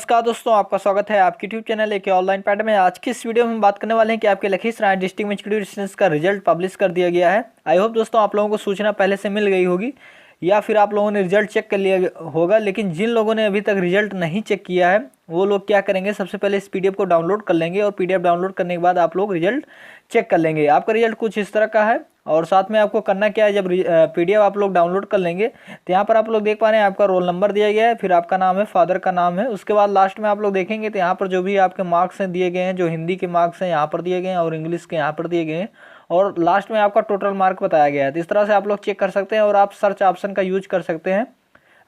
नमस्कार दोस्तों, आपका स्वागत है आपके यूट्यूब चैनल एक ऑनलाइन पैड में। आज की इस वीडियो में हम बात करने वाले हैं कि आपके लखीसराय डिस्ट्रिक्ट में इंस्टीट्यूट डिस्टेंस का रिजल्ट पब्लिश कर दिया गया है। आई होप दोस्तों आप लोगों को सूचना पहले से मिल गई होगी या फिर आप लोगों ने रिजल्ट चेक कर लिया होगा। लेकिन जिन लोगों ने अभी तक रिजल्ट नहीं चेक किया है वो लोग क्या करेंगे, सबसे पहले इस पीडीएफ को डाउनलोड कर लेंगे और पीडीएफ डाउनलोड करने के बाद आप लोग रिजल्ट चेक कर लेंगे। आपका रिजल्ट कुछ इस तरह का है और साथ में आपको करना क्या है, जब पीडीएफ आप लोग डाउनलोड कर लेंगे तो यहाँ पर आप लोग देख पा रहे हैं आपका रोल नंबर दिया गया है, फिर आपका नाम है, फादर का नाम है। उसके बाद लास्ट में आप लोग देखेंगे तो यहाँ पर जो भी आपके मार्क्स हैं दिए गए हैं, जो हिंदी के मार्क्स हैं यहाँ पर दिए गए हैं और इंग्लिश के यहाँ पर दिए गए हैं और लास्ट में आपका टोटल मार्क बताया गया है। तो इस तरह से आप लोग चेक कर सकते हैं और आप सर्च ऑप्शन का यूज कर सकते हैं।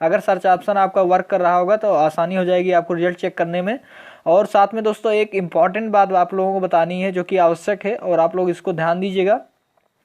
अगर सर्च ऑप्शन आपका वर्क कर रहा होगा तो आसानी हो जाएगी आपको रिजल्ट चेक करने में। और साथ में दोस्तों एक इम्पॉर्टेंट बात आप लोगों को बतानी है जो कि आवश्यक है और आप लोग इसको ध्यान दीजिएगा।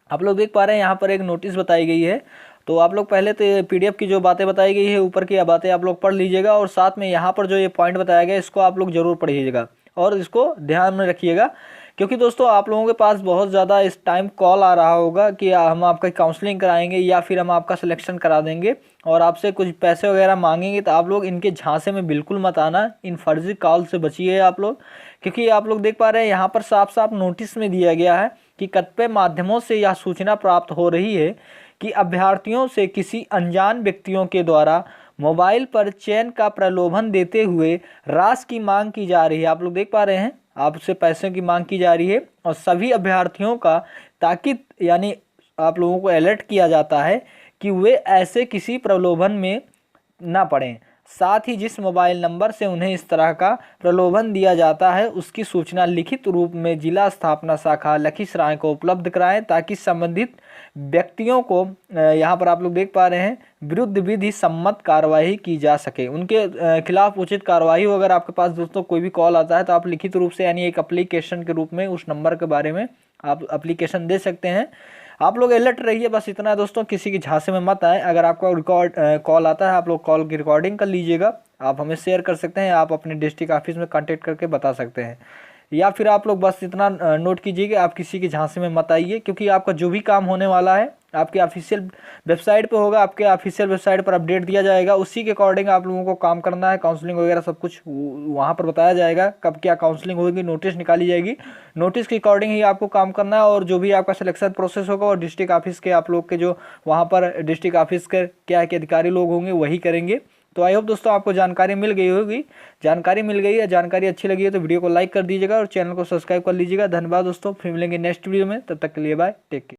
आप लोग देख पा रहे हैं यहाँ पर एक नोटिस बताई गई है, तो आप लोग पहले तो पीडीएफ की जो बातें बताई गई है ऊपर की बातें आप लोग पढ़ लीजिएगा और साथ में यहाँ पर जो ये पॉइंट बताया गया है इसको आप लोग जरूर पढ़िएगा और इसको ध्यान में रखिएगा। क्योंकि दोस्तों आप लोगों के पास बहुत ज़्यादा इस टाइम कॉल आ रहा होगा कि हम आपका काउंसलिंग कराएंगे या फिर हम आपका सिलेक्शन करा देंगे और आपसे कुछ पैसे वगैरह मांगेंगे, तो आप लोग इनके झांसे में बिल्कुल मत आना। इन फर्जी कॉल से बचिए आप लोग, क्योंकि आप लोग देख पा रहे हैं यहाँ पर साफ साफ नोटिस में दिया गया है कि कतिपय माध्यमों से यह सूचना प्राप्त हो रही है कि अभ्यर्थियों से किसी अनजान व्यक्तियों के द्वारा मोबाइल पर चयन का प्रलोभन देते हुए राशि की मांग की जा रही है। आप लोग देख पा रहे हैं आपसे पैसों की मांग की जा रही है और सभी अभ्यर्थियों का ताकीद यानी आप लोगों को अलर्ट किया जाता है कि वे ऐसे किसी प्रलोभन में ना पड़ें। साथ ही जिस मोबाइल नंबर से उन्हें इस तरह का प्रलोभन दिया जाता है उसकी सूचना लिखित रूप में जिला स्थापना शाखा लखीसराय को उपलब्ध कराएं ताकि संबंधित व्यक्तियों को यहाँ पर आप लोग देख पा रहे हैं विरुद्ध विधि सम्मत कार्रवाई की जा सके, उनके खिलाफ उचित कार्रवाई हो। अगर आपके पास दोस्तों कोई भी कॉल आता है तो आप लिखित रूप से यानी एक एप्लीकेशन के रूप में उस नंबर के बारे में आप एप्लीकेशन दे सकते हैं। आप लोग अलर्ट रहिए, बस इतना है दोस्तों, किसी के झांसे में मत आए। अगर आपका कॉल आता है आप लोग कॉल की रिकॉर्डिंग कर लीजिएगा, आप हमें शेयर कर सकते हैं, आप अपने डिस्ट्रिक्ट ऑफिस में कांटेक्ट करके बता सकते हैं। या फिर आप लोग बस इतना नोट कीजिए कि आप किसी के झांसे में मत आइए, क्योंकि आपका जो भी काम होने वाला है आपके ऑफिशियल वेबसाइट पे होगा, आपके ऑफिशियल वेबसाइट पर अपडेट दिया जाएगा, उसी के अकॉर्डिंग आप लोगों को काम करना है। काउंसलिंग वगैरह सब कुछ वहाँ पर बताया जाएगा, कब क्या काउंसलिंग होगी, नोटिस निकाली जाएगी, नोटिस के अकॉर्डिंग ही आपको काम करना है। और जो भी आपका सिलेक्शन प्रोसेस होगा और डिस्ट्रिक्ट ऑफिस के आप लोग के जो वहाँ पर डिस्ट्रिक्ट ऑफिस के क्या है कि अधिकारी लोग होंगे वही करेंगे। तो आई होप दोस्तों आपको जानकारी मिल गई होगी। जानकारी मिल गई है, जानकारी अच्छी लगी है तो वीडियो को लाइक कर दीजिएगा और चैनल को सब्सक्राइब कर लीजिएगा। धन्यवाद दोस्तों, फिर मिलेंगे नेक्स्ट वीडियो में, तब तक के लिए बाय, टेक केयर।